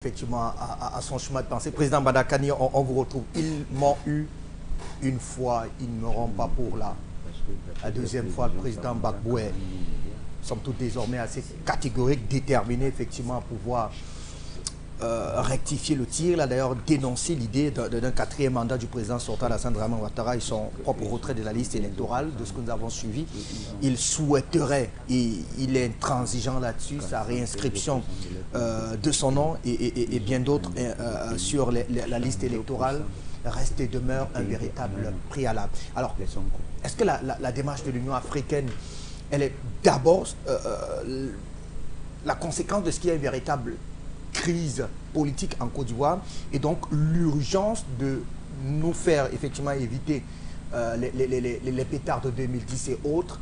Effectivement, à son chemin de pensée. Président Badakani, on vous retrouve. Ils m'ont eu une fois, ils ne m'auront pas pour la deuxième fois. Le président Gbagbo est, somme toute, désormais assez catégorique, déterminé effectivement à pouvoir rectifier le tir. Il a d'ailleurs dénoncé l'idée d'un quatrième mandat du président sortant Alassane Dramane Ouattara et son propre retrait de la liste électorale, de ce que nous avons suivi. Il souhaiterait, et il est intransigeant là-dessus, sa réinscription de son nom et bien d'autres sur la liste électorale reste et demeure un véritable préalable. Alors, est-ce que la démarche de l'Union africaine, elle est d'abord la conséquence de ce qui est une véritable crise politique en Côte d'Ivoire et donc l'urgence de nous faire effectivement éviter les pétards de 2010 et autres?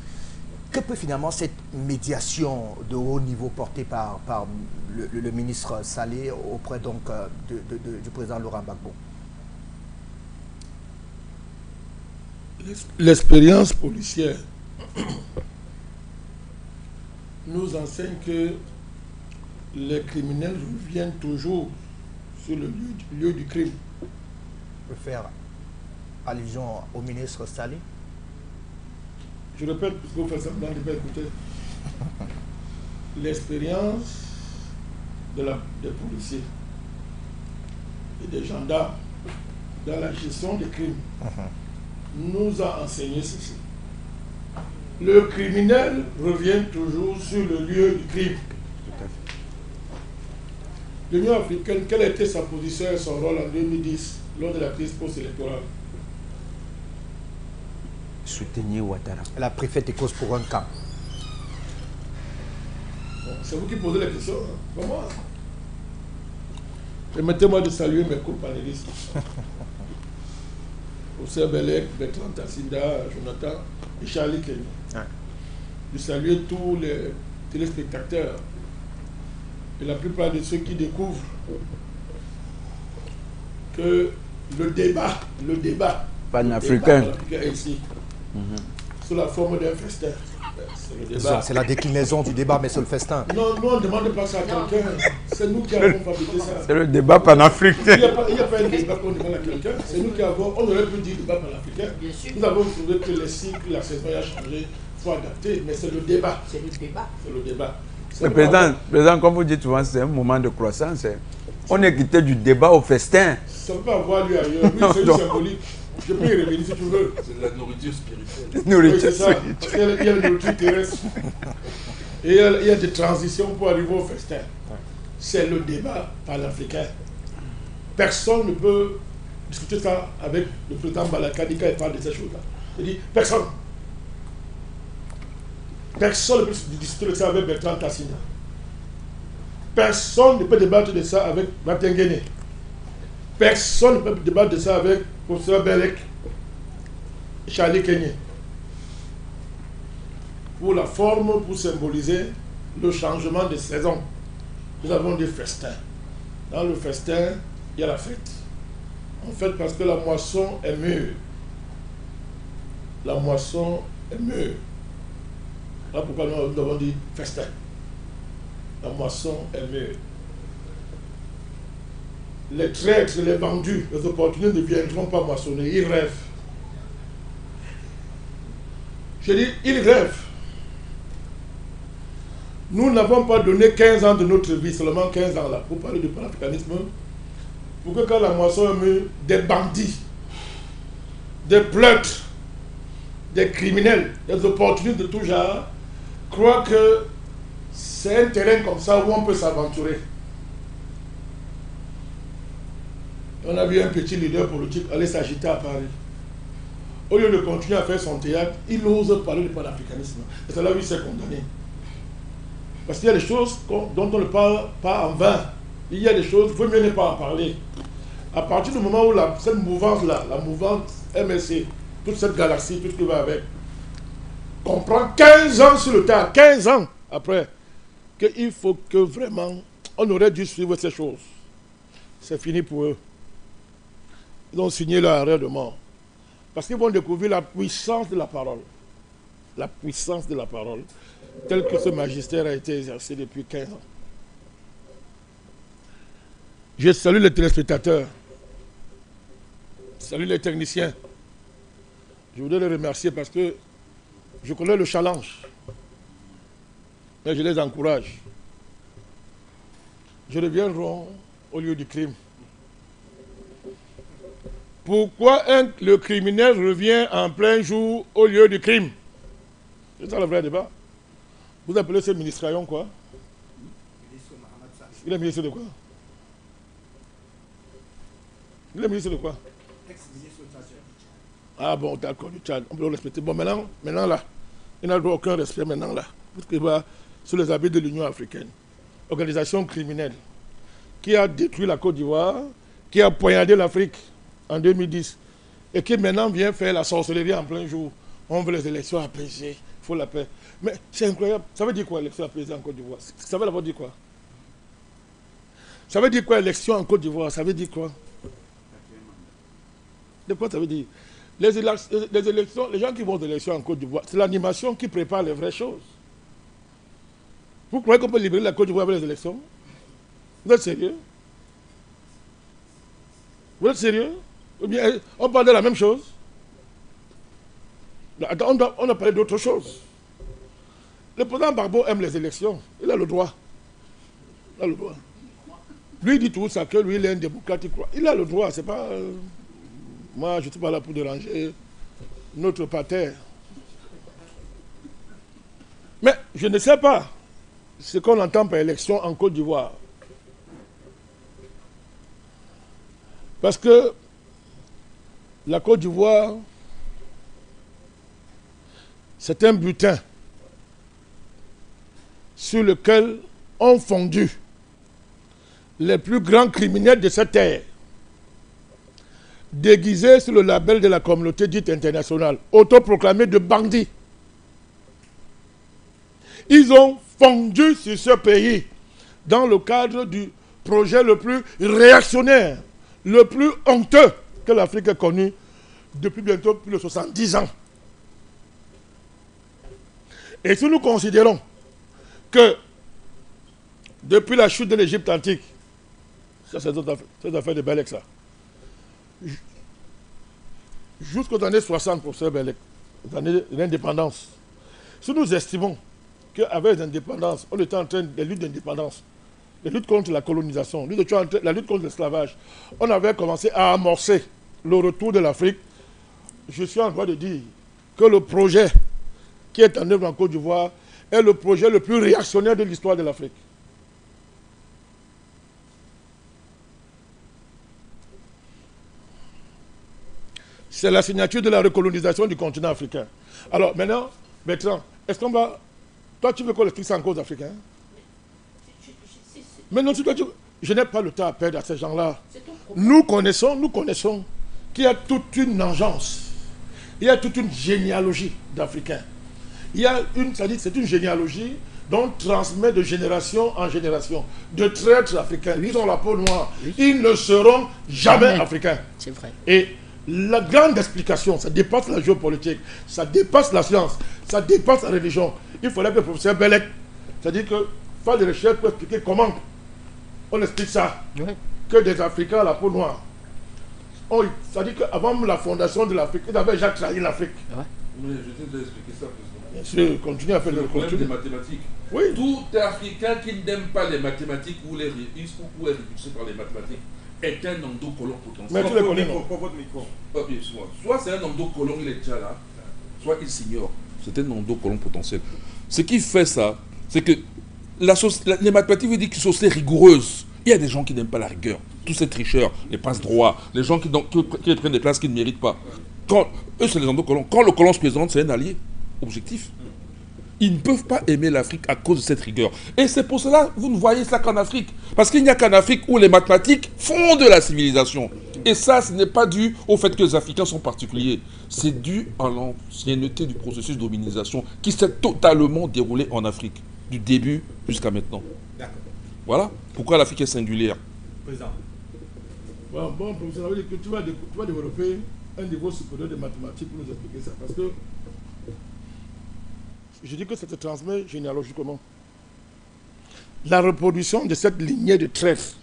Que peut finalement cette médiation de haut niveau portée par le ministre Saleh auprès donc du président Laurent Gbagbo? L'expérience policière nous enseigne que les criminels reviennent toujours sur le lieu du crime. Je peux faire allusion au ministre Saleh? Je répète, parce que vous faites semblant de ne pas écouter. L'expérience des policiers et des gendarmes dans la gestion des crimes nous a enseigné ceci. Le criminel revient toujours sur le lieu du crime. L'Union africaine, quelle était sa position et son rôle en 2010 lors de la crise post-électorale? Soutenir Ouattara. Elle a pris fait et cause pour un camp. Bon, c'est vous qui posez la question, hein? Pas moi. Permettez-moi de saluer mes co-panélistes. Hossein Belek, Bertrand Tassinda, Jonathan et Charlie Kenny. Je salue tous les téléspectateurs et la plupart de ceux qui découvrent que le débat panafricain est ici, sous la forme d'un festin. C'est la déclinaison du débat, mais c'est le festin. Non, nous on ne demande pas ça à quelqu'un, c'est nous qui avons fabriqué ça. C'est le débat panafricain. Il n'y a pas un débat qu'on demande à quelqu'un, c'est nous qui avons, on aurait pu dire débat panafricain. Nous avons trouvé que les cycles, la saison a changé, il faut adapter, mais c'est le débat. C'est le débat. C'est le débat. Le président, comme vous dites souvent, c'est un moment de croissance. On est quitté du débat au festin. Ça peut avoir lieu ailleurs. Oui, c'est symbolique. Je peux y revenir si tu veux. C'est de la nourriture spirituelle. Oui, c'est ça. Parce qu'il y a la nourriture terrestre. Et il y a des transitions pour arriver au festin. C'est le débat panafricain. Personne ne peut discuter ça avec le président Balakani quand il parle de ces choses-là. Il dit personne. Personne ne peut discuter de ça avec Bertrand Tassina. Personne ne peut débattre de ça avec Martin Guéné. Personne ne peut débattre de ça avec Professeur Belek et Charlie Kenny. Pour la forme, pour symboliser le changement de saison, nous avons des festins. Dans le festin, il y a la fête. En fait, parce que la moisson est mûre. La moisson est mûre. Voilà pourquoi nous avons dit festin. La moisson est mûre. Les traîtres, les vendus, les opportunistes ne viendront pas moissonner. Ils rêvent. Je dis, ils rêvent. Nous n'avons pas donné 15 ans de notre vie, seulement 15 ans là, pour parler du panafricanisme, pour que quand la moisson est mûre, des bandits, des pleutres, des criminels, des opportunistes de tout genre, croient que c'est un terrain comme ça où on peut s'aventurer. On a vu un petit leader politique aller s'agiter à Paris. Au lieu de continuer à faire son théâtre, il ose parler du panafricanisme. Et c'est là où il s'est condamné. Parce qu'il y a des choses dont on ne parle pas en vain. Il y a des choses, il vaut mieux ne pas en parler. À partir du moment où cette mouvance-là, la mouvance MSC, toute cette galaxie, tout ce qui va avec, comprend 15 ans sur le tas, 15 ans après, qu'il faut que vraiment, on aurait dû suivre ces choses. C'est fini pour eux. Ils ont signé leur arrêt de mort. Parce qu'ils vont découvrir la puissance de la parole. La puissance de la parole, telle que ce magistère a été exercé depuis 15 ans. Je salue les téléspectateurs. Salut les techniciens. Je voudrais les remercier parce que je connais le challenge. Mais je les encourage. Je reviendrai au lieu du crime. Pourquoi le criminel revient en plein jour au lieu du crime? C'est ça le vrai débat. Vous appelez ce ministre quoi? Il est ministre de quoi? Il est ministre de quoi? Ah bon, d'accord, du Tchad. On peut le respecter. Bon, maintenant là, il n'a aucun respect maintenant là. Parce qu'il va sous les habits de l'Union africaine. Organisation criminelle qui a détruit la Côte d'Ivoire, qui a poignardé l'Afrique en 2010 et qui maintenant vient faire la sorcellerie en plein jour. On veut les élections apaisées, il faut la paix. Mais c'est incroyable. Ça veut dire quoi, élection apaisée en Côte d'Ivoire? Ça veut d'abord dire quoi? Ça veut dire quoi, élection en Côte d'Ivoire? Ça veut dire quoi? De quoi ça veut dire? Les élections, les gens qui vont aux élections en Côte d'Ivoire, c'est l'animation qui prépare les vraies choses. Vous croyez qu'on peut libérer la Côte d'Ivoire avec les élections? Vous êtes sérieux? Vous êtes sérieux? Ou bien on parle de la même chose? On a parlé d'autre chose. Le président Gbagbo aime les élections. Il a le droit. Il a le droit. Lui il dit tout ça, que lui il est un démocrate. Il a le droit, c'est pas... moi, je ne suis pas là pour déranger notre parterre. Mais je ne sais pas ce qu'on entend par élection en Côte d'Ivoire. Parce que la Côte d'Ivoire, c'est un butin sur lequel ont fondu les plus grands criminels de cette terre, déguisés sous le label de la communauté dite internationale, autoproclamés de bandits. Ils ont fondu sur ce pays dans le cadre du projet le plus réactionnaire, le plus honteux que l'Afrique ait connu depuis bientôt plus de 70 ans. Et si nous considérons que depuis la chute de l'Égypte antique, ça c'est cette affaire de Bélec, ça, jusqu'aux années 60 pour ce Bélec, les années de l'indépendance, si nous estimons qu'avec l'indépendance, on était en train de luttes d'indépendance, la lutte contre la colonisation, la lutte contre l'esclavage, on avait commencé à amorcer le retour de l'Afrique. Je suis en droit de dire que le projet qui est en œuvre en Côte d'Ivoire est le projet le plus réactionnaire de l'histoire de l'Afrique. C'est la signature de la recolonisation du continent africain. Alors maintenant, Bertrand, est-ce qu'on va... Toi, tu veux qu'on explique ça en cause africaine? Mais non, je n'ai pas le temps à perdre à ces gens-là. Nous connaissons qu'il y a toute une engeance. Il y a toute une généalogie d'Africains. Il y a une, c'est-à-dire c'est une généalogie dont transmet de génération en génération, de traîtres africains. Ils ont la peau noire. Ils ne seront jamais africains. C'est vrai. Et la grande explication, ça dépasse la géopolitique, ça dépasse la science, ça dépasse la religion. Il faudrait que le professeur Bélec, c'est-à-dire que faire des recherches pour expliquer comment on explique ça, que des Africains à la peau noire. C'est-à-dire qu'avant la fondation de l'Afrique, ils avaient déjà trahi l'Afrique. Mais je t'ai expliqué ça. Bien sûr, continue à faire Le le problème contenu. des mathématiques. Oui. Tout Africain qui n'aime pas les mathématiques ou les ou est repoussé par les mathématiques est un endocolon potentiel. Mais tu les connais, non? Pour votre micro. Bien sûr. Soit c'est un endocolon, il est déjà là, soit il s'ignore. C'est un endocolon potentiel. Ce qui fait ça, c'est que les mathématiques veulent dire qu'ils sont assez rigoureuses. Il y a des gens qui n'aiment pas la rigueur. Tous ces tricheurs, les passe-droits, les gens qui prennent des places qu'ils ne méritent pas. Eux, c'est les endocolons. Quand le colon se présente, c'est un allié. Objectif. Ils ne peuvent pas aimer l'Afrique à cause de cette rigueur. Et c'est pour cela que vous ne voyez ça qu'en Afrique. Parce qu'il n'y a qu'en Afrique où les mathématiques font de la civilisation. Et ça, ce n'est pas dû au fait que les Africains sont particuliers. C'est dû à l'ancienneté du processus de dominisation qui s'est totalement déroulé en Afrique, du début jusqu'à maintenant. D'accord. Voilà pourquoi l'Afrique est singulière. Président. Bon, professeur, ça veut dire que tu vas développer un niveau supérieur de mathématiques pour nous expliquer ça. Parce que je dis que ça se transmet généalogiquement. La reproduction de cette lignée de traîtres,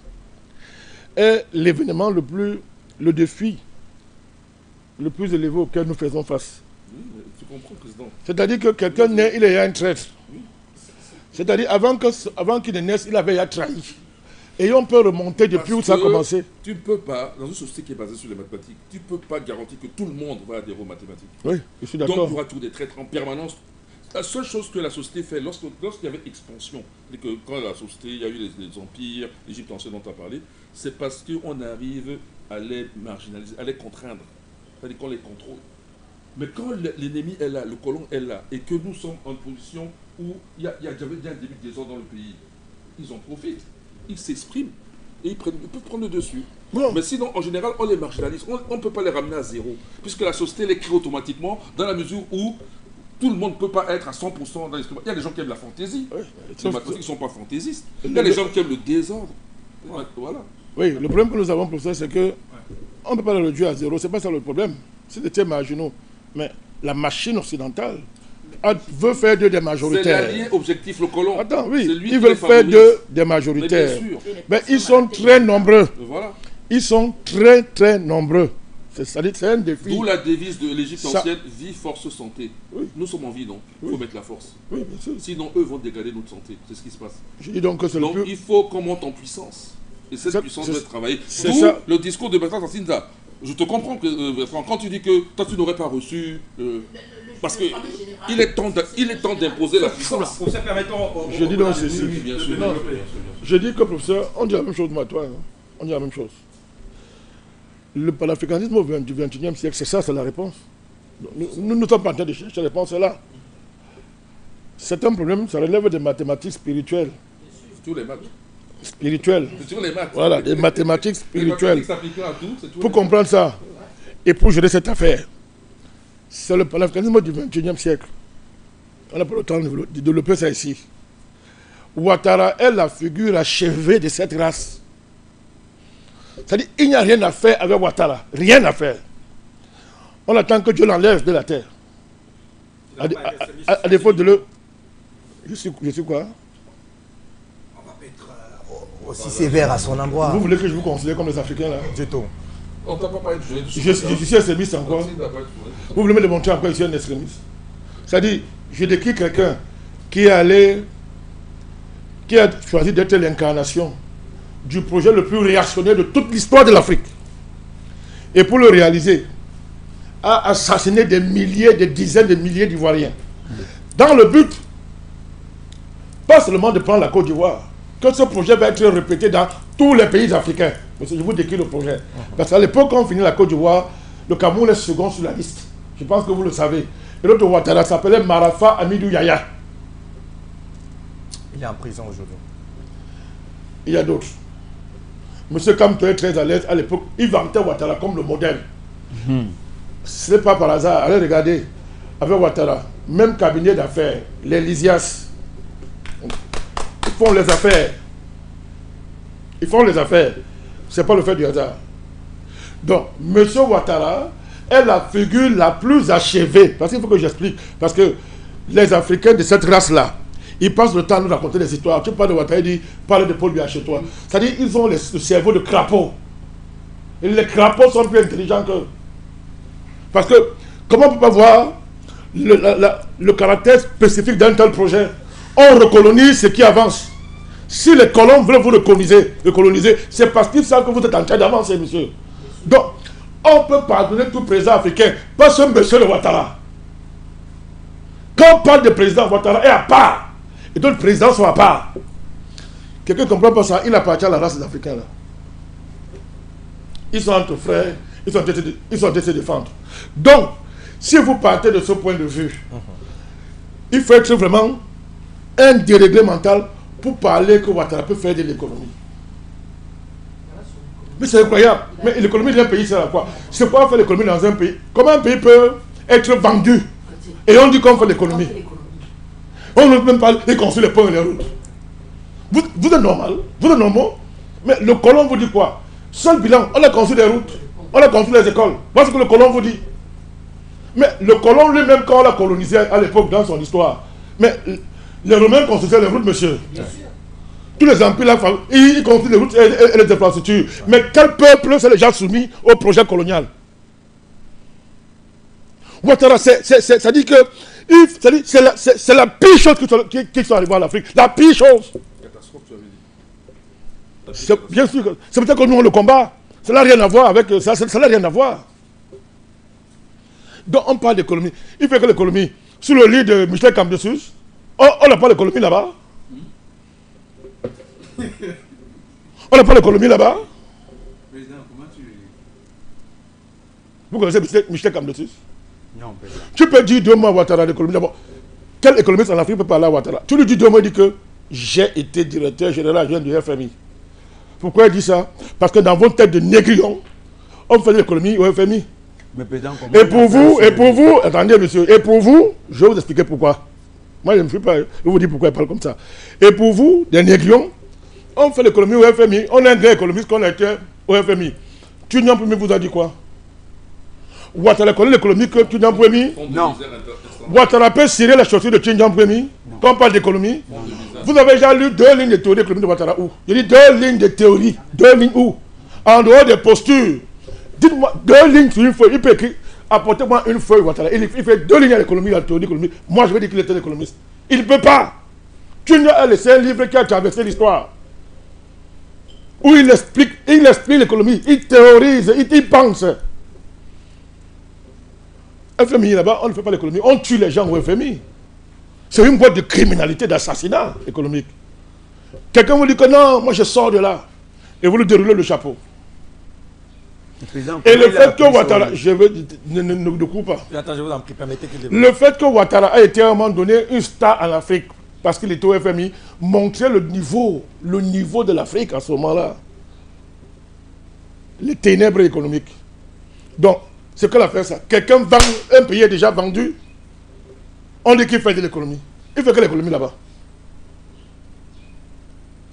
est l'événement le défi le plus élevé auquel nous faisons face. Oui, mais tu comprends, président. C'est-à-dire que quelqu'un naît, il est un traître. C'est-à-dire avant qu'il ne naisse, il avait trahi. Et on peut remonter depuis où ça a commencé. Tu ne peux pas, dans une société qui est basée sur les mathématiques, tu ne peux pas garantir que tout le monde va adhérer aux mathématiques. Oui, je suis d'accord. Donc il y aura toujours des traîtres en permanence. La seule chose que la société fait, lorsqu'il y avait expansion, et que quand la société, il y a eu les empires, l'Égypte ancienne dont tu as parlé, c'est parce qu'on arrive à les marginaliser, à les contraindre. C'est-à-dire qu'on les contrôle. Mais quand l'ennemi est là, le colon est là, et que nous sommes en position où il y avait déjà un début de désordre dans le pays, ils en profitent, ils s'expriment, et ils peuvent prendre le dessus. Non. Mais sinon, en général, on les marginalise, on ne peut pas les ramener à zéro, puisque la société les crée automatiquement, dans la mesure où tout le monde ne peut pas être à 100% dans l'instrument. Il y a des gens qui aiment la fantaisie, les mathématiques ne sont pas fantaisistes. Il y a des gens qui aiment le désordre. Voilà. Oui, le problème que nous avons, professeur, c'est que on ne peut pas le réduire à zéro, c'est pas ça le problème. C'est des thèmes marginaux. Mais la machine occidentale veut faire d'eux des majoritaires. C'est l'allié objectif, le colon. Attends, oui, ils veulent faire d'eux des majoritaires. Mais ils sont très nombreux. Voilà. Ils sont très, très nombreux. C'est un défi. D'où la devise de l'Égypte ancienne, vie, force, santé. Oui. Nous sommes en vie, non? Il faut mettre la force. Oui, bien sûr. Sinon, eux vont dégrader notre santé. C'est ce qui se passe. Je dis donc que c'est donc, il faut qu'on monte en puissance. Et cette puissance doit travailler. C'est D'où ça. le discours de Bertrand Sinza. Je te comprends, quand tu dis que toi, tu n'aurais pas reçu... parce qu'il est temps d'imposer la puissance. Je dis donc ceci. Oui, bien sûr. Non, je dis que, professeur, on dit la même chose, moi, toi. Hein. On dit la même chose. Le panafricanisme du XXIe siècle, c'est ça, c'est la réponse. Nous ne sommes pas en train de chercher la réponse, c'est là. C'est un problème, ça relève des mathématiques spirituelles. Tous les maths. Spirituelles. Sur les maths. Voilà, des mathématiques spirituelles. Les mathématiques à tout, pour comprendre ça, et pour gérer cette affaire, c'est le panafricanisme du XXIe siècle. On n'a pas le temps de développer ça ici. Ouattara est la figure achevée de cette race. C'est-à-dire qu'il n'y a rien à faire avec Ouattara. Rien à faire. On attend que Dieu l'enlève de la terre. À défaut de le... Je suis quoi? On va pas être aussi sévère à son endroit. Vous voulez que je vous considère comme les Africains là? Jeto. On ne t'a pas parlé de je suis extrémiste en quoi? Vous voulez me démontrer en quoi je suis un extrémiste? C'est-à-dire, je décris quelqu'un qui a choisi d'être l'incarnation du projet le plus réactionnaire de toute l'histoire de l'Afrique. Et pour le réaliser, a assassiné des milliers, des dizaines de milliers d'Ivoiriens. Dans le but, pas seulement de prendre la Côte d'Ivoire, que ce projet va être répété dans tous les pays africains. Parce que je vous décris le projet. Parce qu'à l'époque, quand on finit la Côte d'Ivoire, le Cameroun est second sur la liste. Je pense que vous le savez. Et l'autre Ouattara s'appelait Marafa Amidou Yaya. Il est en prison aujourd'hui. Il y a d'autres. Monsieur Kamto est très à l'aise à l'époque. Il vantait Ouattara comme le modèle. Ce n'est pas par hasard. Allez regarder. Avec Ouattara, même cabinet d'affaires, les Lysias, ils font les affaires. Ils font les affaires. Ce n'est pas le fait du hasard. Donc, monsieur Ouattara est la figure la plus achevée. Parce qu'il faut que j'explique. Parce que les Africains de cette race-là, ils passent le temps à nous raconter des histoires. Tu parles de Ouattara, il dit, parle de Paul Biya chez toi. C'est-à-dire qu'ils ont le cerveau de crapaud. Et les crapauds sont plus intelligents qu'eux. Parce que, comment on ne peut pas voir le caractère spécifique d'un tel projet? On recolonise ce qui avance. Si les colons veulent vous recoloniser, c'est parce qu'ils savent que vous êtes en train d'avancer, monsieur. Donc, on peut pardonner tout président africain, pas ce monsieur de Ouattara. Quand on parle de président, Ouattara est à part. Et d'autres présidents sont à part. Quelqu'un ne comprend pas ça, il appartient à la race des Africains. Là. Ils sont entre frères, ils sont en train de se défendre. Donc, si vous partez de ce point de vue, il faut être vraiment un déréglé mental pour parler que Ouattara peut faire de l'économie. Mais c'est incroyable. Mais l'économie d'un pays, c'est quoi? C'est quoi faire l'économie dans un pays? Comment un pays peut être vendu? Et on dit qu'on fait l'économie. On ne peut même pas construire les ponts et les routes. Vous êtes normal, vous êtes normaux. Mais le colon vous dit quoi? Seul bilan, on a construit des routes, on a construit les écoles. Voilà ce que le colon vous dit. Mais le colon lui-même, quand on l'a colonisé à l'époque dans son histoire, mais les Romains construisaient les routes, monsieur. Tous les empires, là, ils construisent les routes et les infrastructures. Mais quel peuple, c'est les gens soumis au projet colonial? Ouattara, ça dit que c'est la pire chose qui sont arrivés en Afrique. La pire chose. Catastrophe, tu avais dit. Bien sûr, c'est peut-être que nous on le combat. Ça n'a rien à voir avec ça. Ça n'a rien à voir. Donc on parle d'économie. Il fait que l'économie, sous le lit de Michel Camdessus, on n'a pas l'économie là-bas. On n'a pas l'économie là-bas. Président, comment tu... Vous connaissez Michel Camdessus? Non, président. Tu peux dire 2 mots à Ouattara d'économie d'abord. Quel économiste en Afrique peut parler à Ouattara? Tu lui dis 2 mots, il dit que j'ai été directeur général adjoint du FMI. Pourquoi il dit ça? Parce que dans votre tête de négrillon, on fait de l'économie au FMI. Mais président, Et pour vous, attendez monsieur, et pour vous, je vais vous expliquer pourquoi. Moi je ne suis pas, je vous dis pourquoi il parle comme ça. Et pour vous, des négrillons, on fait l'économie au FMI, on est un grand économiste qu'on a été au FMI. Tunian Premier vous a dit quoi? Ouattara connaît l'économie que Tunian Premier? Non. Ouattara peut cirer la chaussure de Tunian Premier? Quand on parle d'économie? Vous avez déjà lu 2 lignes de théorie d'économie de Ouattara où? Je dis 2 lignes de théorie. 2 lignes où? En dehors des postures. Dites-moi 2 lignes sur une feuille. Il peut écrire, apportez-moi une feuille Ouattara. Il fait 2 lignes à l'économie, à la théorie d'économie. Moi je vais dire qu'il était un économiste. Il ne peut pas. Tunian a laissé un livre qui a traversé l'histoire. Où il explique l'économie, il théorise, il pense. FMI là-bas, on ne fait pas l'économie, on tue les gens au FMI. C'est une boîte de criminalité, d'assassinat économique. Quelqu'un vous dit que non, moi je sors de là. Et vous lui déroulez le chapeau. Et le fait que Ouattara, ne coupe pas. Attends, je vous en prie, permettez qu'il Le fait que Ouattara a été à un moment donné une star en Afrique, parce qu'il était au FMI, montrait le niveau de l'Afrique à ce moment-là. Les ténèbres économiques. Donc, c'est que l'affaire ça. Quelqu'un vend, un pays est déjà vendu, on dit qu'il fait de l'économie. Il fait que l'économie là-bas.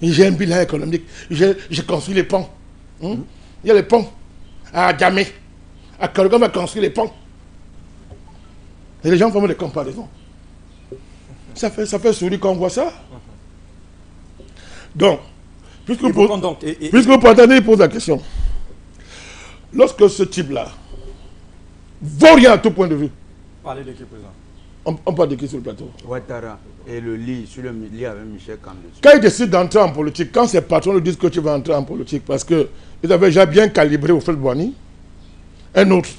J'ai un bilan économique, j'ai construit les ponts. Il y a les ponts à Djamé. À Kalogam, on a construit les ponts. Et les gens font des comparaisons. Ça fait sourire quand on voit ça. Donc, puisque vous attendez, il pose la question. Lorsque ce type-là vaut rien à tout point de vue. Parlez de qui, président? On parle de qui sur le plateau? Ouattara et le lit, sur le lit avec Michel Camdessus. Quand il décide d'entrer en politique, quand ses patrons lui disent que tu vas entrer en politique, parce qu'ils avaient déjà bien calibré au fait de Boigny, un autre.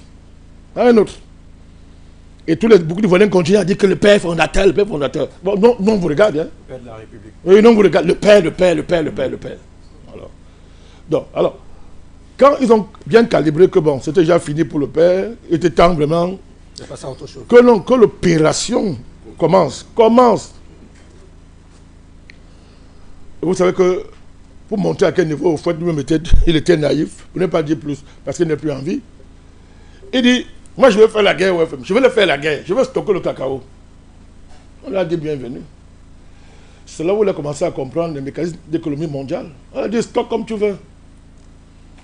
Et beaucoup de Voyants continuent à dire que le père fondateur, Bon, non, on vous regarde. Hein. Le père de la République. Oui, non, on vous regarde. Le père. Alors, quand ils ont bien calibré que bon, c'était déjà fini pour le père, il était temps vraiment C'est pas ça autre chose. que l'opération commence. Et vous savez que pour montrer à quel niveau, au fait, lui-même il était naïf, pour ne pas dire plus, parce qu'il n'est plus en vie. Il dit, moi je vais faire la guerre au FM, je vais le faire la guerre, je vais stocker le cacao. On lui a dit bienvenue. C'est là où il a commencé à comprendre les mécanismes d'économie mondiale. On a dit stocke comme tu veux.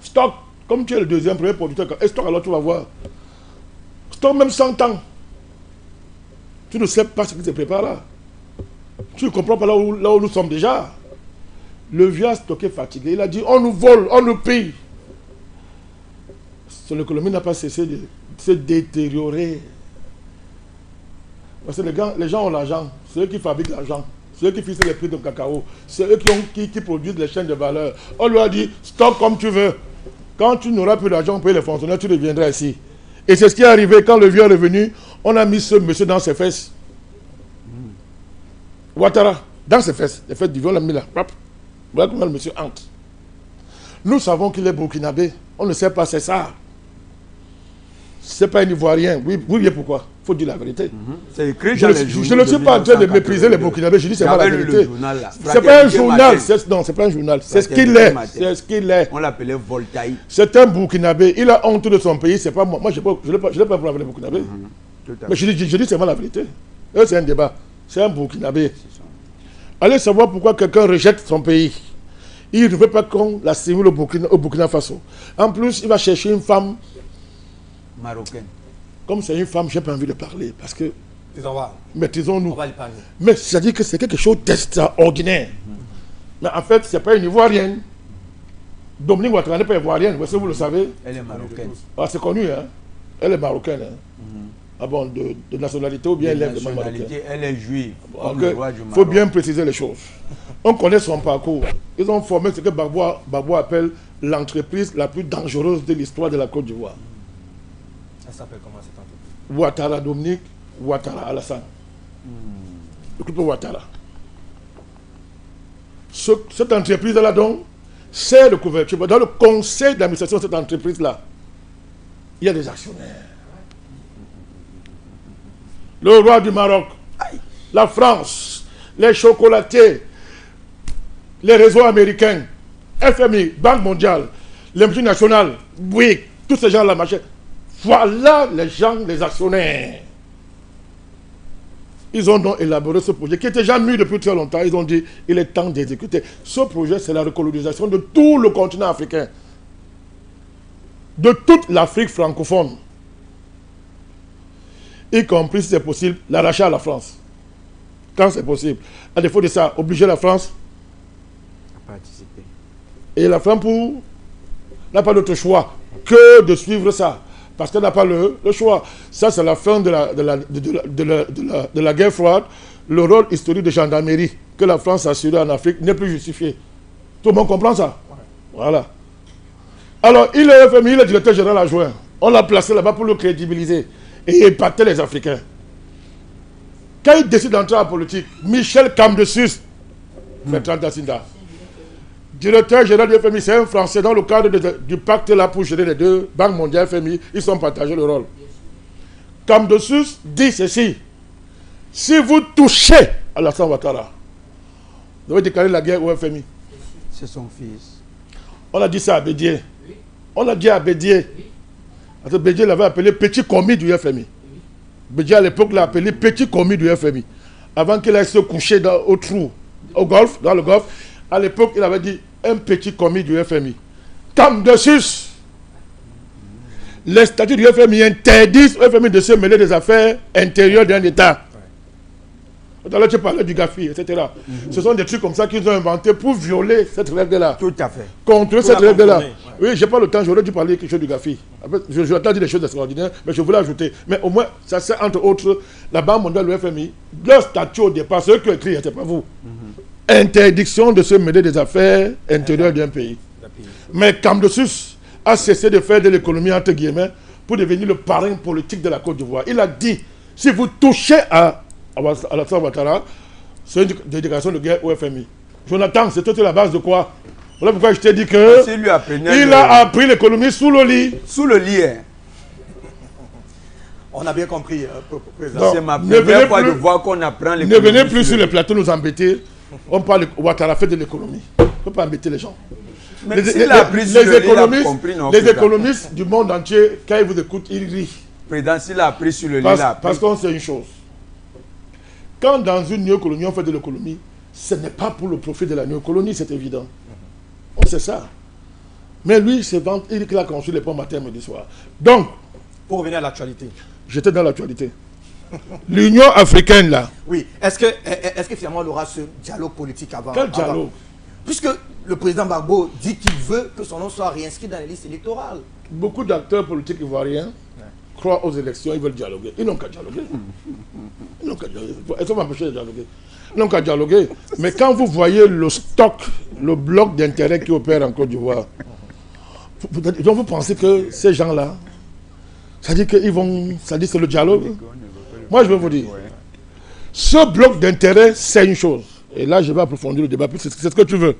Stocke, comme tu es le premier producteur, et stocke alors tu vas voir. Stocke même 100 ans. Tu ne sais pas ce qui se prépare là. Tu ne comprends pas là où nous sommes déjà. Le vieux a stocké fatigué. Il a dit, on nous vole, on nous pille. Son économie n'a pas cessé de se détériorer. Parce que les gens ont l'argent. C'est eux qui fabriquent l'argent. C'est eux qui fixent les prix de cacao. C'est eux qui produisent les chaînes de valeur. On lui a dit, stop comme tu veux. Quand tu n'auras plus d'argent pour payer les fonctionnaires, tu reviendras ici. Et c'est ce qui est arrivé quand le vieux est revenu. On a mis ce monsieur dans ses fesses. Ouattara, dans ses fesses. Les fesses du vieux, on l'a mis là. Voilà comment le monsieur entre. Nous savons qu'il est burkinabé. On ne sait pas, c'est ça. C'est pas un Ivoirien. Oui, bien pourquoi? Il faut dire la vérité. C'est écrit dans les journaux. Je ne suis pas en train de mépriser les Burkinabés. Je dis c'est pas la vérité. C'est pas un journal. Non, c'est pas un journal. C'est ce qu'il est. C'est ce qu'il est. On l'appelait Voltaï. C'est un Burkinabé. Il a honte de son pays. C'est pas moi. Moi, je n'ai pas pour les Burkinabés. Mais je dis c'est pas la vérité. C'est un débat. C'est un Burkinabé. Allez savoir pourquoi quelqu'un rejette son pays. Il ne veut pas qu'on l'assimile au Burkina Faso. En plus, il va chercher une femme marocaine. Comme c'est une femme, j'ai pas envie de parler parce que. On Maîtrisons-nous. va y parler. Mais c'est-à-dire que c'est quelque chose d'extraordinaire. Mais en fait, ce n'est pas une Ivoirienne. Dominique Ouattara n'est pas ivoirienne, vous le savez. Elle est marocaine. Ah, c'est connu, hein. Elle est marocaine. Hein. Ah bon, de nationalité ou bien elle est vraiment marocaine. Elle est juive. Il faut bien préciser les choses. On connaît son parcours. Ils ont formé ce que Gbagbo appelle l'entreprise la plus dangereuse de l'histoire de la Côte d'Ivoire. Ça s'appelle comment cette entreprise? Ouattara Dominique, Ouattara Alassane. Le groupe Ouattara. Cette entreprise-là, donc, c'est le couverture. Dans le conseil d'administration de cette entreprise-là, il y a des actionnaires. Le roi du Maroc, la France, les chocolatiers, les réseaux américains, FMI, Banque mondiale, les multinationales, oui, tous ces gens-là, machin. Voilà les gens, les actionnaires. Ils ont donc élaboré ce projet qui était déjà mis depuis très longtemps. Ils ont dit il est temps d'exécuter. Ce projet, c'est la recolonisation de tout le continent africain. De toute l'Afrique francophone. Y compris, si c'est possible, l'arracher à la France. Quand c'est possible. À défaut de ça, obliger la France à participer. Et la France n'a pas d'autre choix que de suivre ça. Parce qu'elle n'a pas le choix. Ça, c'est la fin de la guerre froide. Le rôle historique de gendarmerie que la France a assuré en Afrique n'est plus justifié. Tout le monde comprend ça? Voilà. Alors, il est FMI, le directeur général adjoint. On l'a placé là-bas pour le crédibiliser et épater les Africains. Quand il décide d'entrer en politique, Michel Camdesus, Bertrand Tassinda, directeur général du FMI, c'est un Français dans le cadre du pacte là pour gérer les deux, Banque mondiale, FMI, ils sont partagés le rôle. Camdesus dit ceci: si vous touchez Alassane Ouattara, vous devez déclarer la guerre au FMI. C'est son fils. On a dit ça à Bédier. On a dit à Bédier. Parce que Bédier l'avait appelé petit commis du FMI. Bédier à l'époque l'a appelé petit commis du FMI. Avant qu'il aille se coucher au trou, au golfe, dans le golfe, à l'époque il avait dit un petit commis du FMI. Camdesus, les statuts du FMI interdisent au FMI de se mêler des affaires intérieures d'un État. Tout à l'heure, tu parlais du GAFI, etc. Ce sont des trucs comme ça qu'ils ont inventés pour violer cette règle-là. Tout à fait. Contre cette règle-là. Oui, j'ai pas le temps, j'aurais dû parler quelque chose du GAFI. Je vais dire des choses extraordinaires, mais je voulais ajouter. Mais au moins, ça c'est entre autres la Banque mondiale, le FMI. Leur statut au départ, c'est eux qui ont écrit, c'est pas vous. Interdiction de se mêler des affaires intérieures d'un pays. Mais Camdesus a cessé de faire de l'économie, entre guillemets, pour devenir le parrain politique de la Côte d'Ivoire. Il a dit, si vous touchez à Alassane Ouattara, c'est une déclaration de guerre au FMI. Jonathan, c'est toute la base de quoi? Voilà pourquoi je t'ai dit que il a appris l'économie sous le lit. Sous le lit, hein. On a bien compris, président. C'est ma première fois de voir qu'on apprend l'économie. Ne venez plus sur les plateaux nous embêter. On parle de Ouattara fait de l'économie. Il ne faut pas embêter les gens. Les économistes du monde entier, quand ils vous écoutent, ils rient. Président, s'il a appris sur le lit, parce qu'on sait une chose. Quand dans une néocolonie, on fait de l'économie, ce n'est pas pour le profit de la néocolonie, c'est évident. On sait ça. Mais lui, il a construit les ponts matin, midi, soir. Donc, pour revenir à l'actualité. J'étais dans l'actualité. L'Union africaine, là. Oui. Est-ce que finalement, on aura ce dialogue politique avant? Quel dialogue? Puisque le président Gbagbo dit qu'il veut que son nom soit réinscrit dans les listes électorales. Beaucoup d'acteurs politiques ivoiriens croient aux élections, ils veulent dialoguer. Ils n'ont qu'à dialoguer. Ils n'ont qu'à dialoguer. Est-ce qu'on va empêcher de dialoguer? Ils n'ont qu'à dialoguer. Mais quand vous voyez le stock, le bloc d'intérêt qui opère en Côte d'Ivoire, vous pensez que ces gens-là, ça dit qu'ils vont... Ça dit c'est le dialogue? Moi, je vais vous dire. Ce bloc d'intérêt, c'est une chose. Et là, je vais approfondir le débat. C'est ce que tu veux.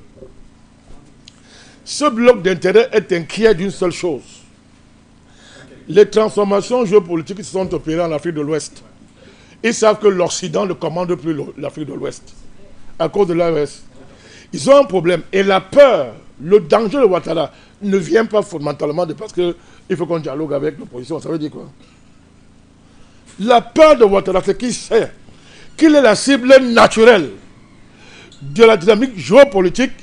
Ce bloc d'intérêt est inquiet d'une seule chose. Les transformations géopolitiques qui se sont opérées en Afrique de l'Ouest. Ils savent que l'Occident ne commande plus l'Afrique de l'Ouest. À cause de l'AES. Ils ont un problème. Et la peur, le danger de Ouattara ne vient pas fondamentalement de parce qu'il faut qu'on dialogue avec l'opposition. Ça veut dire quoi? La peur de Ouattara, c'est qu'il sait qu'il est la cible naturelle de la dynamique géopolitique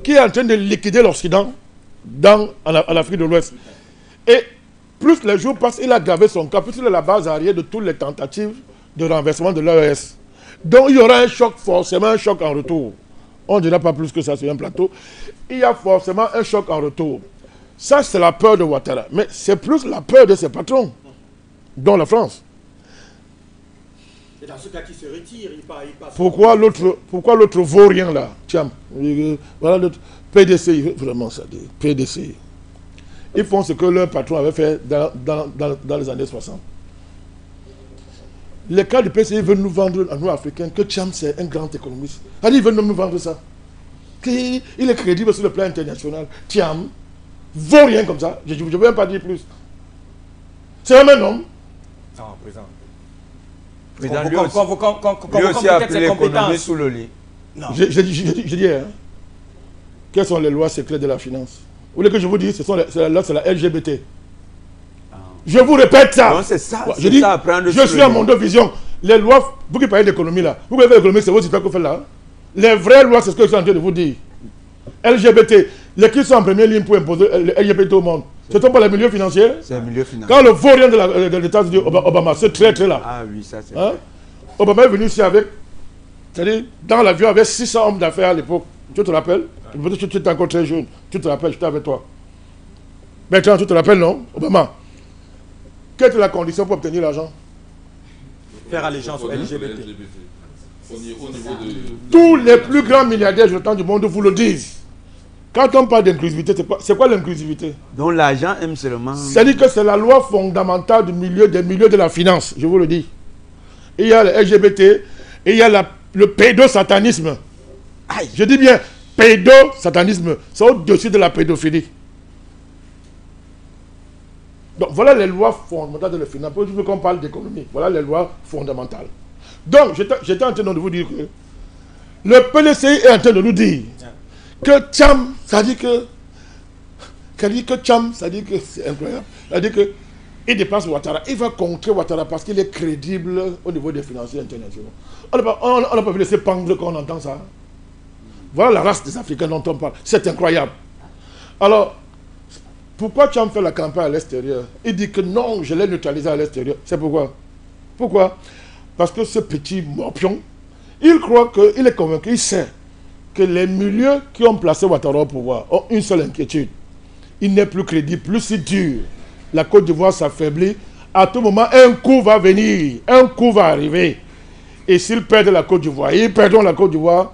qui est en train de liquider l'Occident en Afrique de l'Ouest. Et plus les jours passent, il a gravé son cas, plus il est la base arrière de toutes les tentatives de renversement de l'AES. Donc il y aura un choc, forcément un choc en retour. on ne dira pas plus que ça sur un plateau, il y a forcément un choc en retour. Ça, c'est la peur de Ouattara. Mais c'est plus la peur de ses patrons, dont la France. Et dans ce cas qui se retire, il passe. Pourquoi l'autre vaut rien là? Tiens, voilà l'autre. PDC, vraiment ça dit. PDC. Ils font ce que leur patron avait fait dans les années 60. Les cas du PCI veulent nous vendre à nous Africains que Tcham c'est un grand économiste. Ils veulent nous vendre ça. Il est crédible sur le plan international. Tcham vaut rien comme ça. Je ne veux même pas dire plus. C'est un homme. Non, président. Lui aussi a pris l'économie sous le lit. Je dis, hein, quelles sont les lois secrètes de la finance? Vous voulez que je vous dise, c'est la LGBT. Je vous répète ça. Non, c'est ça. Je dis, je suis à Mondo Vision. Les lois, vous qui parlez d'économie là, vous pouvez faire l'économie, c'est votre histoire que vous faites là. Les vraies lois, c'est ce que je suis en train de vous dire. LGBT, les qui sont en première ligne pour imposer LGBT au monde, ce ne sont pas les milieux financiers. C'est le milieu financier. Quand le vaurien de l'État-Unis, Obama, ce traître là. Ah oui, ça c'est. Hein? Obama est venu ici avec, c'est-à-dire, dans l'avion avec 600 hommes d'affaires à l'époque. Tu te rappelles? Tu étais encore très jeune. Tu te rappelles, j'étais avec toi. Maintenant, tu te rappelles, non? Obama. Quelle est la condition pour obtenir l'argent? Faire allégeance au LGBT. Tous les plus grands milliardaires du temps du monde vous le disent. Quand on parle d'inclusivité, c'est quoi l'inclusivité? Donc l'argent aime seulement. C'est-à-dire que c'est la loi fondamentale des milieux de la finance, je vous le dis. Il y a le LGBT, et il y a le pédosatanisme. Aïe. Je dis bien, pédosatanisme, c'est au-dessus de la pédophilie. Donc voilà les lois fondamentales de la finance. Pour que qu'on parle d'économie, voilà les lois fondamentales. Donc j'étais en train de vous dire que le PLCI est en train de nous dire que Tcham, ça dit que Tcham, ça dit que c'est incroyable. Ça dit que il dépasse Ouattara. Il va contrer Ouattara parce qu'il est crédible au niveau des financiers internationaux. On n'a pas vu laisser pendre quand on entend ça. Voilà la race des Africains dont on parle. C'est incroyable. Alors, pourquoi Tcham fait la campagne à l'extérieur? Il dit que non, je l'ai neutralisé à l'extérieur. C'est pourquoi? Pourquoi? Parce que ce petit morpion, il croit qu'il est convaincu, il sait que les milieux qui ont placé Ouattara au pouvoir ont une seule inquiétude. Il n'est plus crédible, plus si dur. La Côte d'Ivoire s'affaiblit. À tout moment, un coup va venir, un coup va arriver. Et s'ils perdent la Côte d'Ivoire, ils perdront la Côte d'Ivoire,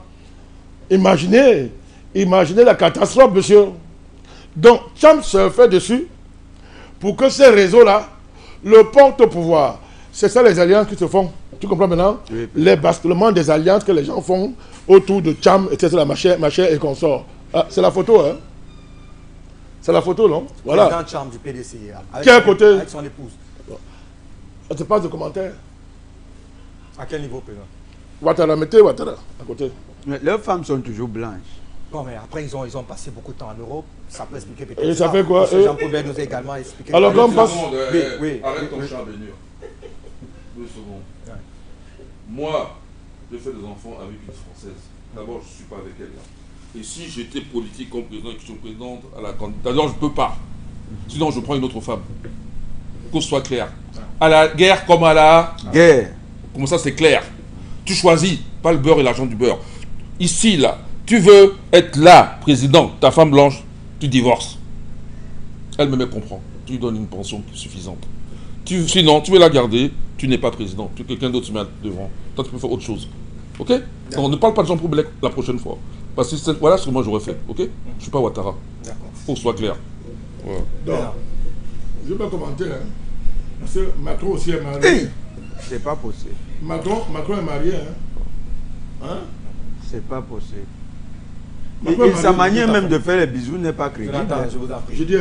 imaginez la catastrophe, monsieur. Donc, Tcham se fait dessus pour que ces réseaux-là le portent au pouvoir. C'est ça les alliances qui se font. Tu comprends maintenant? Oui. Les basculements des alliances que les gens font autour de Tcham, etc., ma chère et consort. Ah, c'est la photo, hein? C'est la photo, non? Voilà. Président Tcham du PDC. Qui est à côté? Avec son épouse. Ça te passe de commentaires. À quel niveau, président? Ouattara, mettez Ouattara à côté. Mais leurs femmes sont toujours blanches. Bon, mais après, ils ont passé beaucoup de temps en Europe. Ça peut expliquer peut-être. Et ça fait quoi? Jean-Paul nous a également expliqué. Alors, comme passe. Arrête ton chat, Bénur. 2 secondes. Ouais. Moi, je fais des enfants avec une Française. D'abord, je ne suis pas avec elle là. Et si j'étais politique comme président et que je suis présidente à la candidature, d'abord, je ne peux pas. Sinon, je prends une autre femme. Que ce soit clair. À la guerre comme à la guerre. Comme ça, c'est clair. Tu choisis, pas le beurre et l'argent du beurre. Ici, là, tu veux être là, président, ta femme blanche, tu divorces. Elle me comprend. Tu lui donnes une pension suffisante. Sinon, tu veux la garder, tu n'es pas président. Tu quelqu'un d'autre se met devant. Toi, tu peux faire autre chose. Ok? Donc, on ne parle pas de Jean Poubelec la prochaine fois. Parce que voilà ce que moi j'aurais fait. Ok? Je ne suis pas Ouattara. D'accord. Faut que ce soit clair. Voilà. Donc, je ne vais pas commenter. Hein. Parce que Macron aussi est marié. Hey, c'est pas possible. Macron est marié. Hein? C'est pas possible. Et sa manière même de faire les bisous n'est pas crédible. Je dis,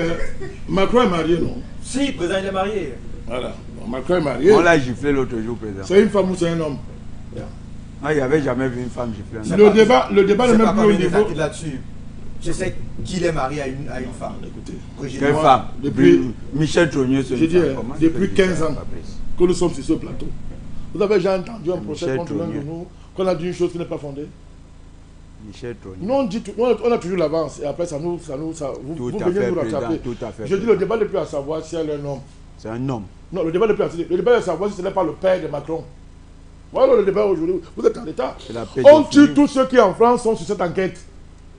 Macron est marié, non? Si, le président, il est marié. Voilà. Bon, Macron est marié. On l'a giflé l'autre jour, président. C'est une femme ou c'est un homme? Ah, il n'y avait jamais vu une femme gifler. Le débat n'est même plus au niveau. Là-dessus. Je sais qu'il est marié à une femme. Écoutez. Quelle femme? Depuis Michel Trogneux, c'est une femme. Depuis 15 ans que nous sommes sur ce plateau. Vous avez déjà entendu un procès contre l'un de nous qu'on a dit une chose qui n'est pas fondée? Michel Trogneux. Nous, on a toujours l'avance et après vous venez nous rattraper. Je dis le débat n'est plus à savoir si elle est un homme. C'est un homme. Non, le débat n'est plus à savoir si ce n'est pas le père de Macron. Voilà le débat aujourd'hui. Vous êtes en état. la On tue pédophilie. tous ceux qui en France sont sur cette enquête.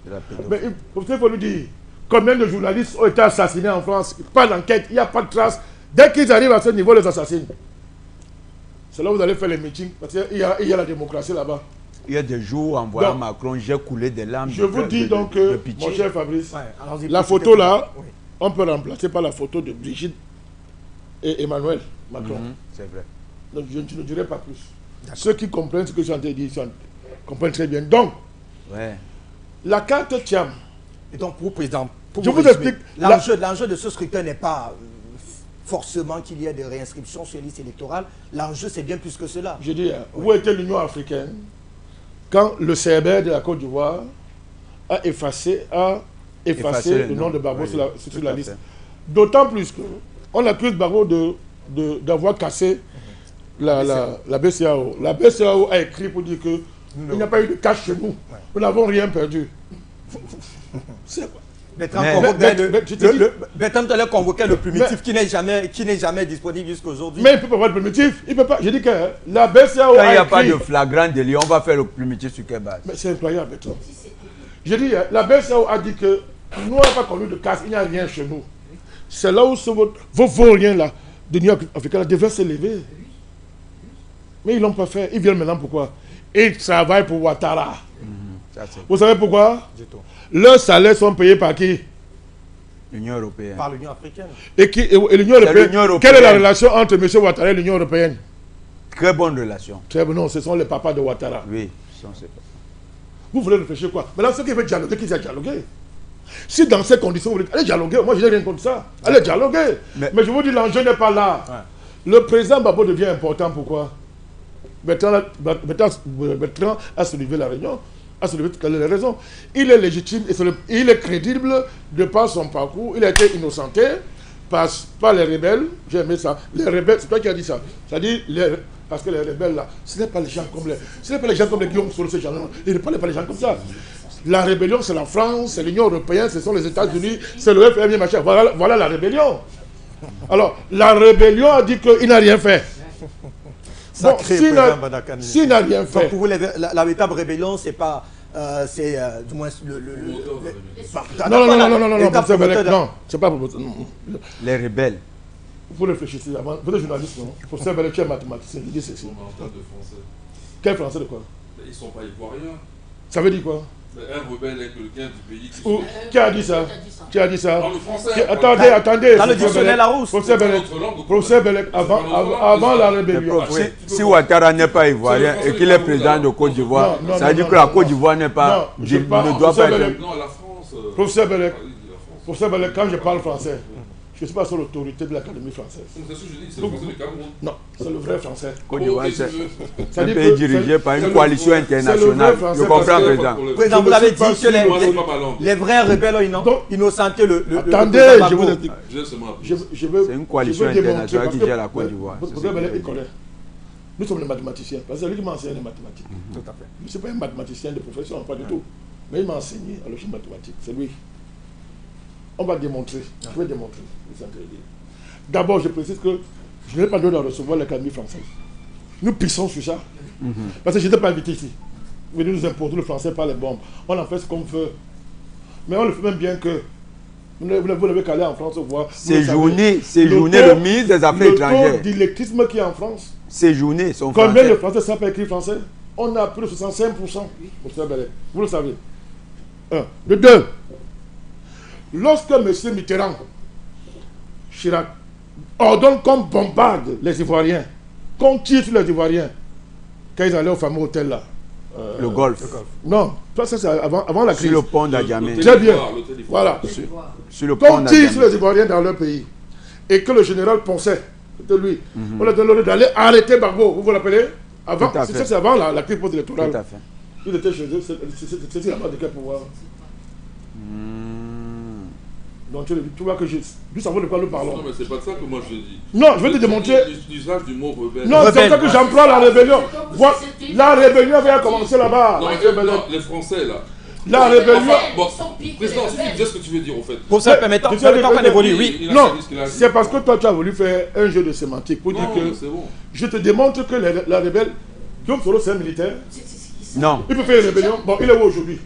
C'est la pédophilie. Mais il faut lui dire, combien de journalistes ont été assassinés en France? Pas d'enquête, il n'y a pas de trace. Dès qu'ils arrivent à ce niveau, les assassinent. C'est là où vous allez faire les meetings, parce qu'il y a la démocratie là-bas. Il y a des jours, en voyant Donc, Macron, j'ai coulé des larmes. Je vous dis donc que, mon cher Fabrice, Ouais, allons-y, la pour photo cette- là, Oui. on peut remplacer par la photo de Brigitte et Emmanuel Macron. C'est vrai. Donc je ne dirai pas plus. Ceux qui comprennent ce que je suis en train de dire, comprennent très bien. Donc, Ouais. la carte Thiam, Et donc, pour président, pour Je vous résumer, explique. l'enjeu de ce scrutin n'est pas forcément qu'il y ait des réinscriptions sur les listes électorales. L'enjeu, c'est bien plus que cela. je dis, où était l'Union africaine quand le CRB de la Côte d'Ivoire a effacé Effacer le nom de Barbeau oui, sur la tout à liste. fait. D'autant plus qu'on accuse Barbeau d'avoir cassé la BCAO. La BCAO a écrit pour dire qu'il n'y a pas eu de cash chez nous. Nous n'avons rien perdu. C'est quoi? Bertrand Mais- convoquait mais- je te dis- Bertrand allait convoquer le primitif qui n'est jamais disponible jusqu'à aujourd'hui. Mais il ne peut pas avoir de primitif. Il peut pas. Je dis que la BCAO Quand il a n'y a écrit... pas de flagrant délit, on va faire le primitif sur quelle base? Mais c'est incroyable, Bertrand. Je dis, la BCAO a dit que nous n'avons pas connu de casse, il n'y a rien chez nous. C'est là où vos vauriens là, de l'Union africaine devaient s'élever. Mais ils ne l'ont pas fait. Ils viennent maintenant pourquoi? Ils travaillent pour Ouattara. Ça, c'est Vous savez pourquoi? Du tout. Leurs salaires sont payés par qui? l'Union européenne. Par l'Union africaine. Et l'Union européenne. l'Union européenne. Quelle est la relation entre M. Ouattara et l'Union européenne? Très bonne relation. Très bien, non, ce sont les papas de Ouattara. Oui, ce sont ces- Vous voulez réfléchir quoi? Maintenant, ceux qui veulent dialoguer, qu'ils aient dialogué. Si dans ces conditions, vous voulez allez dialoguer, moi je n'ai rien contre ça. Allez dialoguer. Mais- Mais je vous dis, l'enjeu n'est pas là. Le président Babo devient important, pourquoi? Bertrand a soulevé la réunion, a soulevé toutes les raisons. Il est légitime et il est crédible de par son parcours. Il a été innocenté par les rebelles. J'ai aimé ça. Les rebelles, c'est toi qui as dit ça. C'est-à-dire, parce que les rebelles là, ce n'est pas les gens comme les Guillaume sur ces gens-là. Il ne parle pas les gens comme ça. La rébellion, c'est la France, c'est l'Union européenne, ce sont les États-Unis, c'est le FMI, machin. Voilà la rébellion. Alors, la rébellion a dit qu'il n'a rien fait. Sacré président Badakani. S'il n'a rien Donc fait, pour vous, la véritable rébellion, c'est pas... c'est du moins non, professeur Belek, non, c'est pas pour non. Les rebelles. Vous réfléchissez avant, vous êtes journaliste, non? Professeur Belek, tu es mathématicien, il dit ceci. On parle de français. Quel français de quoi? Mais ils ne sont pas ivoiriens. Ça veut dire quoi? Mais un rebelle est quelqu'un du pays qui Qui a dit ça? Qui a dit ça? Dans le français. Attendez. Dans le professeur dictionnaire Belek. Larousse. Professeur Belek, Notre langue, professeur Belek, avant la rébellion. Si, si Ouattara n'est pas ivoirien et qu'il est président de Côte d'Ivoire, Non, ça veut dire non, que la non, Côte non. d'Ivoire n'est pas, Non, je parle- ne doit pas professeur être... Belek. Non, la France. Professeur Belek, Ah, il dit la France. professeur Belek, quand je parle français, je ne suis pas sur l'autorité de l'Académie française. C'est ce que je dis, c'est le français du Cameroun. Non, c'est le vrai français. Côte d'Ivoire, Ok, c'est tu veux. un C'est-à-dire pays que dirigé par c'est une le- coalition c'est le internationale. vrai français Je comprends, parce que- président. Président, Je vous ne l'avez suis pas dit que sûr, Moi, c'est pas ma langue. les vrais rebelles ont Donc, innocenté le Attendez, président je vous Gbagbo. explique. Je laisse moi. Je veux, C'est une coalition je veux démontrer, internationale parce qui que- gère la Côte d'Ivoire. Votre C'est professeur ça. Belek, il connaît. Nous sommes les mathématiciens. Parce que c'est lui qui m'a enseigné les mathématiques. Tout à fait. Je ne suis pas un mathématicien de profession, pas du tout. Mais il m'a enseigné à l'origine mathématique. C'est lui. On va démontrer. Je vais démontrer. Vous entendez dire. D'abord, je précise que je n'ai pas le droit de recevoir l'Académie française. Nous pissons sur ça. Parce que je n'étais pas invité ici. Venez nous importer le français par les bombes. On en fait ce qu'on veut. Mais on le fait même bien que. Vous n'avez qu'à aller en France voir. Séjourner Le le ministre des Affaires Le taux étrangères. d'électisme qui est en France. Séjourner son Combien de français. Français savent pas écrire français? On a plus de 65%. Vous le savez. Un. De deux. Lorsque M. Mitterrand, Chirac, ordonne qu'on bombarde les Ivoiriens, qu'on tire sur les Ivoiriens, quand ils allaient au fameux hôtel là. Le golf. Non, ça c'est avant la crise. Sur le pont d'Adjamé. Très bien. Voilà. Sur le pont Qu'on tire sur d'Adjamé. les Ivoiriens dans leur pays. Et que le général pensait, c'était lui, on a donné l'ordre d'aller arrêter Gbagbo. Vous vous rappelez? Avant, Tout à fait. ça c'est avant la crise post-électorale. Tout à fait. Il était chez eux, c'était la base de quel pouvoir? Donc tu vois que nous savons de quoi nous parlons. Non, mais c'est pas de ça que moi je dis. Non, je vais te démontrer. L'usage du mot rebelle. Non, c'est ça que j'emploie la rébellion. Voilà, la rébellion vient commencer là-bas. Non, les Français là. La rébellion. Bon, président, si tu dis ce que tu veux dire au fait. Pour ça, permettant qu'on évolue, oui. Il a Non, dit ce qu'il a dit. c'est parce que toi tu as voulu faire un jeu de sémantique pour dire Non, que c'est bon. je te démontre que la rebelle Guillaume Soro, c'est un militaire. Non. Il peut faire une rébellion. Bon, il est où aujourd'hui?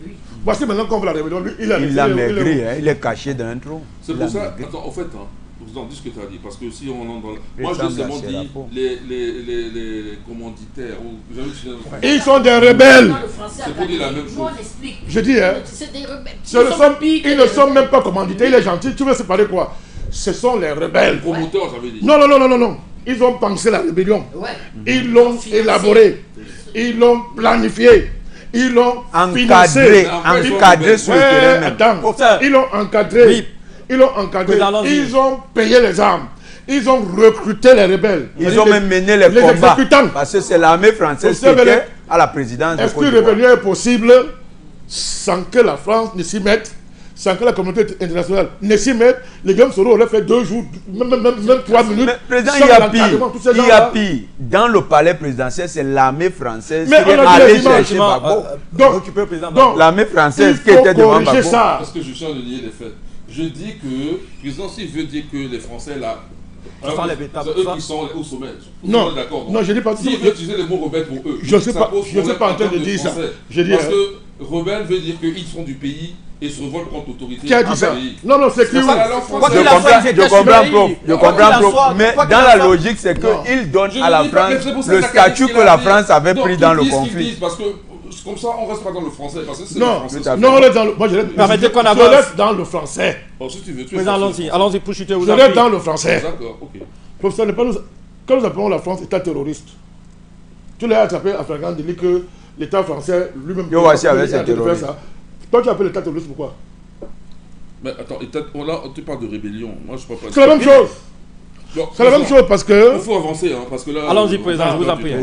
Voici maintenant qu'on fait la rébellion. Lui, il a maigri, il est caché dans un trou. C'est pour ça, attends, en fait, vous en dites ce que tu as dit, parce que si on entre dans... Moi, je seulement dit les commanditaires, ils sont des rebelles. C'est pour dire la même chose. Je dis, hein, c'est des rebelles. ils ne sont même pas commanditaires, il est gentil. Tu veux séparer quoi? Ce sont les rebelles. Promoteurs, j'avais dit. Non, non, non, non, non, non. Ils ont pensé la rébellion. Ils l'ont élaborée. Ils l'ont planifiée. Ils l'ont financée. Encadré sur le terrain. Attends, ils l'ont encadré. Oui. Ils l'ont encadré. Ils ont payé les armes. Ils ont recruté les rebelles. Ils ont même mené les combats. Exécutants. Parce que c'est l'armée française qui était à la présidence. Est-ce qu'une rébellion est possible sans que la France ne s'y mette, sans que la communauté internationale ne s'y mette? Les Guillaume Soro auraient fait 2 jours, même 3 minutes. Mais, président, il y a pire. Dans le palais présidentiel, c'est l'armée française qui est allée chercher Gbagbo. Donc, l'armée française qui était devant Gbagbo. Parce que je suis en train de nier les faits. Je dis que le président, s'il veut dire que les Français là, c'est eux qui sont au sommet. Non, non, je dis pas. S'il veut utiliser le mot rebelle pour eux, je ne sais pas en train de dire ça. Parce que rebelle veut dire qu'ils sont du pays et se revoltent contre l'autorité. Qui a dit ça? Non, non, c'est que je comprends, prof. Mais dans la logique, c'est qu'ils donnent à la France le statut que la France avait pris dans le conflit. Parce que comme ça, on reste pas dans le français. Parce que c'est non, le français. Non, on reste dans le... Moi, je reste dans le français. Bon, si tu veux, mais allons-y pour chuter. Je reste dans le français. D'accord, ok. Professeur, quand nous appelons la France État terroriste, tu l'as attrapé à flagrant délit que l'État français lui-même... Yo, voici avec ces terroristes. Toi, tu appelles l'État terroriste, pourquoi? Mais attends, là, tu parles de rébellion. Moi, je parle pas de... C'est la même chose. C'est la même chose parce que... Il faut avancer, hein, parce que là... Allons-y, président, je vous en prie.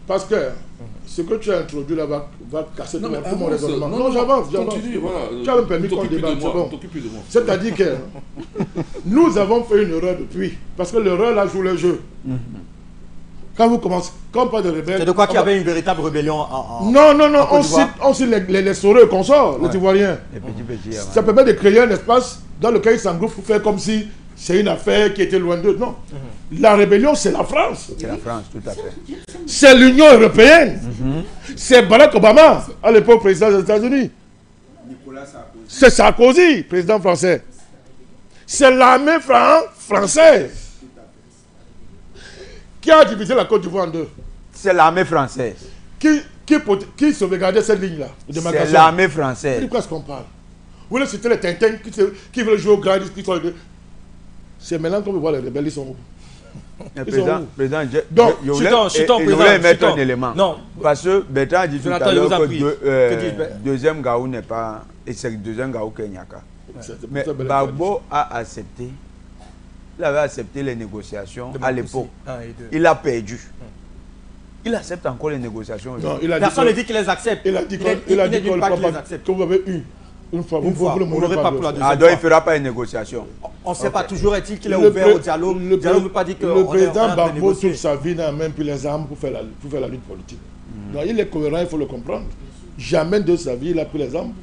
Parce que ce que tu as introduit là va casser tout mon raisonnement. Non, j'avance. Continue, voilà. Tu as même permis qu'on débatte, c'est bon. C'est-à-dire que nous avons fait une erreur depuis. Parce que l'erreur là joue le jeu. Quand vous commencez, quand on parle de rebelles... C'est de quoi qu'il y avait une véritable rébellion en Non, non, non, on cite les Soreux qu'on sort, les Ivoiriens. Ça permet de créer un espace dans lequel ils s'engouffrent pour faire comme si c'est une affaire qui était loin d'eux. Non. La rébellion, c'est la France. C'est la France, tout à fait. C'est l'Union européenne. C'est Barack Obama, à l'époque président des États-Unis. C'est Sarkozy, président français. C'est l'armée française qui a divisé la Côte d'Ivoire en deux. C'est l'armée française. Qui sauvegardait cette ligne-là? C'est l'armée française. De quoi est-ce qu'on parle? Vous voulez citer les Tintins qui veulent jouer au grand disque? C'est maintenant qu'on veut voir les rebelles, ils sont où? Président, je voulais mettre un élément. Non. Parce que Bertrand a dit tout à l'heure que deuxième Gaou n'est pas... Et c'est le deuxième Gaou Kenyaka. Mais Gbagbo a accepté. Il avait accepté les négociations à l'époque. Il a perdu. Il accepte encore les négociations. Personne ne dit qu'il les accepte. Il a dit que vous avez eu une fois. Vous ne l'aurez pas pour la deuxième fois. Donc il ne fera pas une négociation. On ne sait pas. Toujours est-il qu'il est ouvert au dialogue. Le dialogue ne veut pas dire que le président Gbagbo, toute sa vie, n'a même plus les armes pour faire la lutte politique. Donc il est cohérent, il faut le comprendre. Jamais de sa vie, il a pris les armes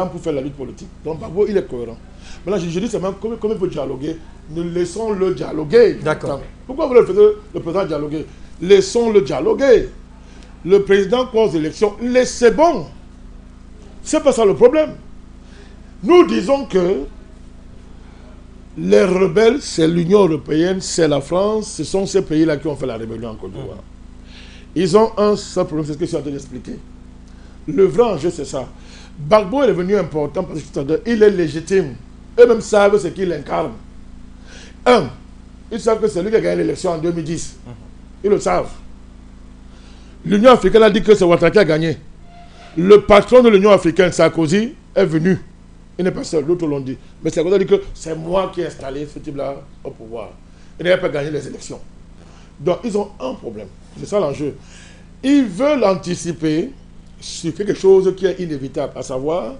pour faire la lutte politique. Donc Gbagbo, il est cohérent. Maintenant, je dis seulement, comme il faut dialoguer, nous laissons-le dialoguer. D'accord. Pourquoi vous le faites, le président dialoguer? Laissons-le dialoguer. Le président cause l'élection, c'est bon. C'est pas ça le problème. Nous disons que les rebelles, c'est l'Union européenne, c'est la France, ce sont ces pays-là qui ont fait la rébellion en Côte d'Ivoire. Ils ont un seul problème, c'est ce que je suis en train d'expliquer. Le vrai enjeu, c'est ça. Gbagbo est devenu important parce qu'il est légitime. Eux-mêmes savent ce qu'il incarne. Ils savent que c'est lui qui a gagné l'élection en 2010. Ils le savent. L'Union africaine a dit que c'est Ouattara qui a gagné. Le patron de l'Union africaine, Sarkozy, est venu. Il n'est pas seul, d'autres l'ont dit. Mais Sarkozy a dit que c'est moi qui ai installé ce type-là au pouvoir. Il n'avait pas gagné les élections. Donc, ils ont un problème. C'est ça l'enjeu. Ils veulent anticiper sur quelque chose qui est inévitable, à savoir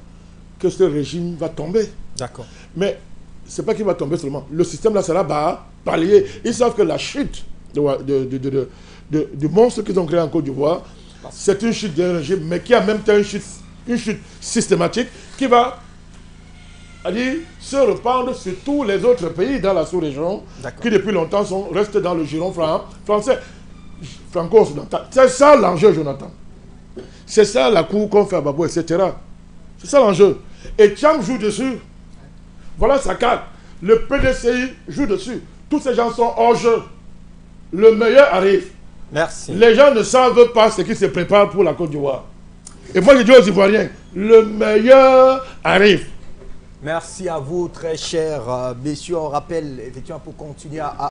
que ce régime va tomber. D'accord. Mais ce n'est pas qu'il va tomber seulement. Le système là sera balayé. Ils savent que la chute du monstre qu'ils ont créé en Côte d'Ivoire, c'est une chute d'un régime, mais qui a même temps une chute systématique qui va se répandre sur tous les autres pays dans la sous-région qui depuis longtemps restent dans le giron français. franco-occidentale. C'est ça l'enjeu, Jonathan. C'est ça la cour qu'on fait à Babou, etc. C'est ça l'enjeu. Et Tcham joue dessus. Voilà sa carte. Le PDCI joue dessus. Tous ces gens sont hors jeu. Le meilleur arrive. Merci. Les gens ne savent pas ce qui se prépare pour la Côte d'Ivoire. Et moi, je dis aux Ivoiriens, le meilleur arrive. Merci à vous, très chers messieurs. On rappelle, effectivement, pour continuer à